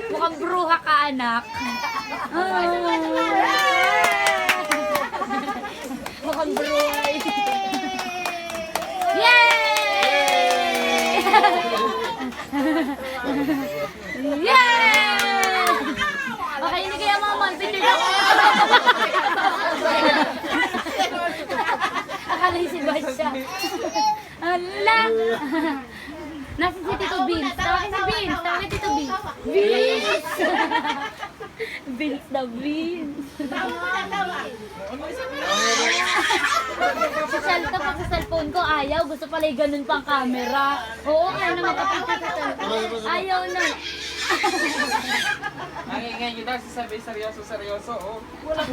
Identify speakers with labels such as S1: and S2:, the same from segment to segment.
S1: Mukhang bruha ka, anak. Mukhang bruha. Yay! Yay! Okay, hindi kaya mamon. Picture na. Akala si Basya. Ala! Nasa si Tito Vince. Tawagin si Vince. Tawagin Tito Vince. Vince! Vince na Vince. Kapag sa cellphone ko, ayaw. Gusto pala yung ganun pang camera. Oo, kaya na makapicture sa cellphone. Ayaw na.
S2: Ang ingay nyo daw, sasabi seryoso, oh.
S1: Walang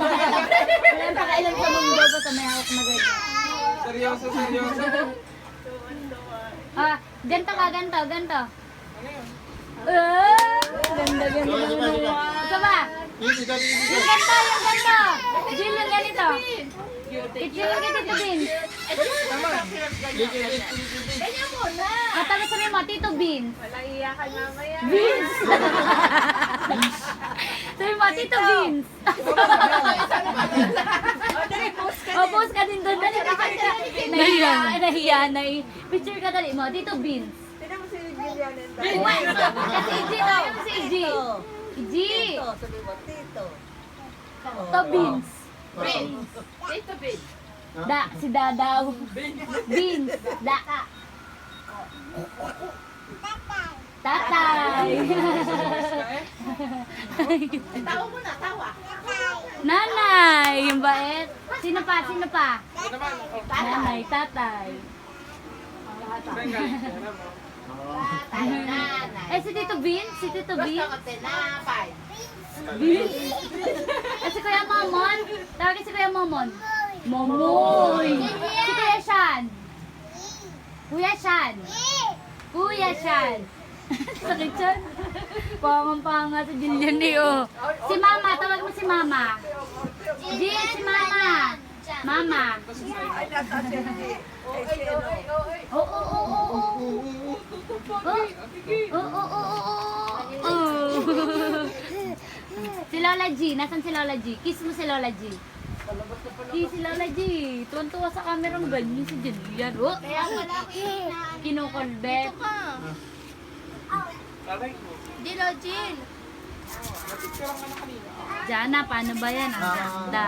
S1: pakailan sa mundo pa sa may hawak na ganyan.
S2: Seryoso.
S1: Ah, ganto ka, ganto. Ganda. Ito ba? Yung ganto. Jill, yung ganito. Picture yung Tito Vince. Tapos sabi mo, Tito Vince.
S3: Walang iyakan mamaya.
S1: Vince! Sabi mo, Tito Vince. O, post ka din doon. Dali, picture ka. Nahiya na eh. Picture ka dali mo, Tito Vince.
S3: Tignan mo si Gillianen.
S1: Kasi EG daw. Si EG. EG.
S3: Sabi mo, Tito.
S1: To Vince.
S3: Tito Bin.
S1: Da, si Dadaw. Vince. Da. Tatay.
S3: Tawa mo na, tawa.
S1: Nanay, yung bait. Sino pa?
S2: Ito naman, oh.
S1: Nanay, tatay.
S2: Bengal.
S1: Eh, si Tito Vince? Si Tito Vince?
S3: Gusto ko tinapay.
S1: Vince? Eh, si Kuya Momon? Tawagin si Kuya Momon. Momoy! Si Kuya Shan. Kuya Shan. Kuya Shan. Sakit siyan. Pangang-panga si Jillian eh, oh. Si Mama, tawag mo si Mama. Jill, si Mama. Mama.
S3: Ay, nasa siya si
S1: Oo. Si Lola G, nasan si Lola G? Kiss mo si Lola G. Kiss si Lola G. Tuwan-tuwa sa camera ng ganyan si Jillian. Oh,
S3: Kaya wala ko
S1: kinukolbet.
S2: Taray ko.
S3: Dilo, Jill.
S2: Napicture lang na kanina.
S1: Jana, paano ba yan? Ang ganda.